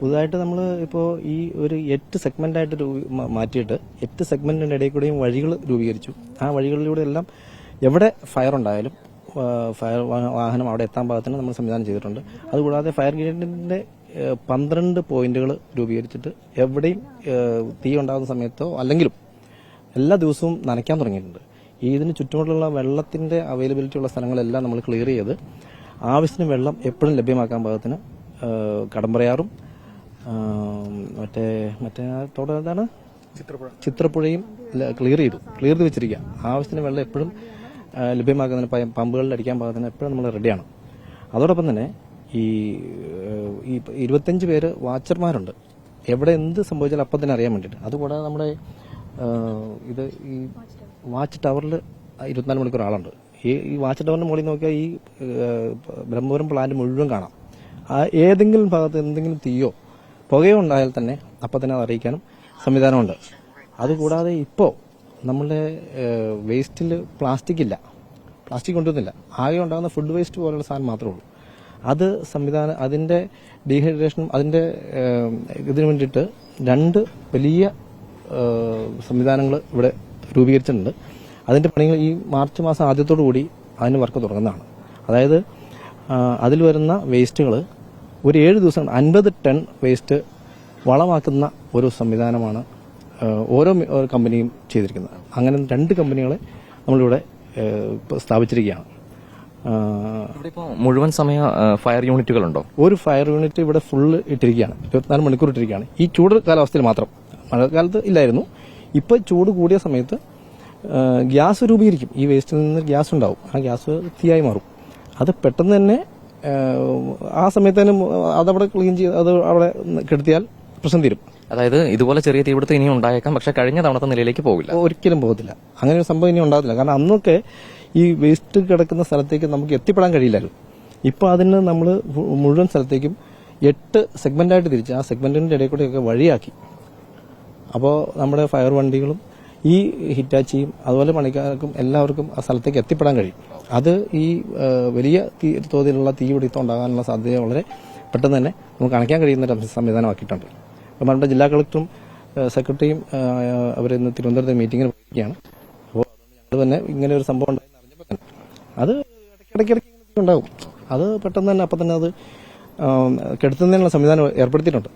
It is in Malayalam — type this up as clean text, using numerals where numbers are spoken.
പുതുതായിട്ട് നമ്മൾ ഇപ്പോൾ ഈ ഒരു 8 സെഗ്മെന്റായിട്ട് മാറ്റിയിട്ട് 8 സെഗ്മെന്റിന്റെ ഇടയിൽ കൂടെയും വഴികൾ രൂപീകരിച്ചു. ആ വഴികളിലൂടെ എല്ലാം എവിടെ ഫയർ ഉണ്ടായാലും ഫയർ വാഹനം അവിടെ എത്താൻ പാകത്തിന് നമ്മൾ സംവിധാനം ചെയ്തിട്ടുണ്ട്. അതുകൂടാതെ ഫയർ ബ്രിഗേഡിന്റെ 12 പോയിന്റുകൾ രൂപീകരിച്ചിട്ട് എവിടെയും തീ ഉണ്ടാകുന്ന സമയത്തോ അല്ലെങ്കിലും എല്ലാ ദിവസവും നനയ്ക്കാൻ തുടങ്ങിയിട്ടുണ്ട്. ഇതിന് ചുറ്റുമുള്ള വെള്ളത്തിന്റെ അവൈലബിലിറ്റി ഉള്ള സ്ഥലങ്ങളെല്ലാം നമ്മൾ ക്ലിയർ ചെയ്ത് ആവശ്യത്തിന് വെള്ളം എപ്പോഴും ലഭ്യമാക്കാൻ പാകത്തിന് കടമ്പറയാറും മറ്റേ തോട് എന്താണ് ചിത്രപ്പുഴയും ക്ലിയർ ചെയ്ത് വെച്ചിരിക്കുക. ആവശ്യത്തിന് വെള്ളം എപ്പോഴും ലഭ്യമാക്കുന്നതിന് പമ്പുകളിൽ അടിക്കാൻ പാകത്തിന് എപ്പോഴും നമ്മൾ റെഡിയാണ്. അതോടൊപ്പം തന്നെ ഈ 25 പേര് വാച്ചർമാരുണ്ട്. എവിടെ എന്ത് സംഭവിച്ചാലും അപ്പം തന്നെ അറിയാൻ വേണ്ടിയിട്ട്. അതുകൂടാതെ നമ്മുടെ ഈ വാച്ച് ടവറിൽ 24 മണിക്കൂർ ആളുണ്ട്. ഈ വാച്ച് ടവറിന്റെ മുകളിൽ നോക്കിയാൽ ഈ ബ്രഹ്മപുരം പ്ലാന്റ് മുഴുവൻ കാണാം. ഏതെങ്കിലും ഭാഗത്ത് എന്തെങ്കിലും തീയോ പുകയോ ഉണ്ടായാൽ തന്നെ അപ്പം തന്നെ അത് അറിയിക്കാനും സംവിധാനമുണ്ട്. അതുകൂടാതെ ഇപ്പോൾ നമ്മളുടെ വേസ്റ്റിൽ പ്ലാസ്റ്റിക് കൊണ്ടുവരുന്നില്ല. ആകെ ഉണ്ടാകുന്ന ഫുഡ് വേസ്റ്റ് പോലുള്ള സാധനം മാത്രമേ ഉള്ളൂ. അത് അതിന്റെ ഡീഹൈഡ്രേഷനും അതിന്റെ ഇതിനു വേണ്ടിയിട്ട് 2 വലിയ സംവിധാനങ്ങൾ ഇവിടെ രൂപീകരിച്ചിട്ടുണ്ട്. അതിന്റെ പണികൾ ഈ മാർച്ച് മാസം ആദ്യത്തോടു കൂടി അതിന് വർക്ക് തുടങ്ങുന്നതാണ്. അതായത് അതിൽ വരുന്ന വേസ്റ്റുകൾ ഒരു 7 ദിവസം 50 ടൺ വേസ്റ്റ് വളമാക്കുന്ന ഒരു സംവിധാനമാണ് ഓരോ കമ്പനിയും ചെയ്തിരിക്കുന്നത്. അങ്ങനെ 2 കമ്പനികളെ നമ്മളിവിടെ സ്ഥാപിച്ചിരിക്കുകയാണ്. മുഴുവൻ സമയ ഫയർ യൂണിറ്റുകളുണ്ടോ? ഒരു ഫയർ യൂണിറ്റ് ഇവിടെ ഫുള്ള് ഇട്ടിരിക്കുകയാണ്. 24 മണിക്കൂർ ഇട്ടിരിക്കുകയാണ്. ഈ ചൂട് കാലാവസ്ഥയിൽ മാത്രം. മഴക്കാലത്ത് ഇല്ലായിരുന്നു. ഇപ്പൊ ചൂട് കൂടിയ സമയത്ത് ഗ്യാസ് രൂപീകരിക്കും. ഈ വേസ്റ്റിൽ നിന്ന് ഗ്യാസ് ഉണ്ടാവും. ആ ഗ്യാസ് തീയായി മാറും. അത് പെട്ടെന്ന് തന്നെ ആ സമയത്ത് തന്നെ അതവിടെ ക്ലീൻ ചെയ്ത് അത് അവിടെ കെടുത്തിയാൽ പ്രശ്നം തീരും. അതായത് ഇതുപോലെ ചെറിയ തീപിടുത്തം ഇനി ഉണ്ടായേക്കാം, പക്ഷെ കഴിഞ്ഞ തവണത്തെ നിലയിലേക്ക് പോകില്ല. ഒരിക്കലും പോകത്തില്ല. അങ്ങനെ ഒരു സംഭവം ഇനി ഉണ്ടാകത്തില്ല. കാരണം അന്നൊക്കെ ഈ വേസ്റ്റ് കിടക്കുന്ന സ്ഥലത്തേക്ക് നമുക്ക് എത്തിപ്പെടാൻ കഴിയില്ലല്ലോ. ഇപ്പൊ അതിന് നമ്മൾ മുഴുവൻ സ്ഥലത്തേക്കും 8 സെഗ്മെന്റായിട്ട് തിരിച്ച് ആ സെഗ്മെന്റിന്റെ ഇടയിൽ കൂടെയൊക്കെ വഴിയാക്കി. അപ്പോൾ നമ്മുടെ ഫയർ വണ്ടികളും ഈ ഹിറ്റാച്ചിയും അതുപോലെ പണിക്കാർക്കും എല്ലാവർക്കും ആ സ്ഥലത്തേക്ക് എത്തിപ്പെടാൻ കഴിയും. അത് ഈ വലിയ തോതിലുള്ള തീപിടുത്തം ഉണ്ടാകാനുള്ള സാധ്യത വളരെ പെട്ടെന്ന് തന്നെ നമുക്ക് അണയ്ക്കാൻ കഴിയുന്ന ഒരു സംവിധാനമാക്കിയിട്ടുണ്ട്. അപ്പം നമ്മുടെ ജില്ലാ കളക്ടറും സെക്രട്ടറിയും അവർ ഇന്ന് തിരുവനന്തപുരത്തെ മീറ്റിംഗിൽ പോയിരിക്കുകയാണ്. അപ്പോൾ അതുകൊണ്ട് തന്നെ ഇങ്ങനെ ഒരു സംഭവം ഉണ്ടായി അറിഞ്ഞപ്പോൾ തന്നെ അത് ഇടയ്ക്കിടയ്ക്ക് ഉണ്ടാകും. അത് പെട്ടെന്ന് തന്നെ അപ്പം തന്നെ അത് കെടുത്തുന്നതിനുള്ള സംവിധാനം ഏർപ്പെടുത്തിയിട്ടുണ്ട്.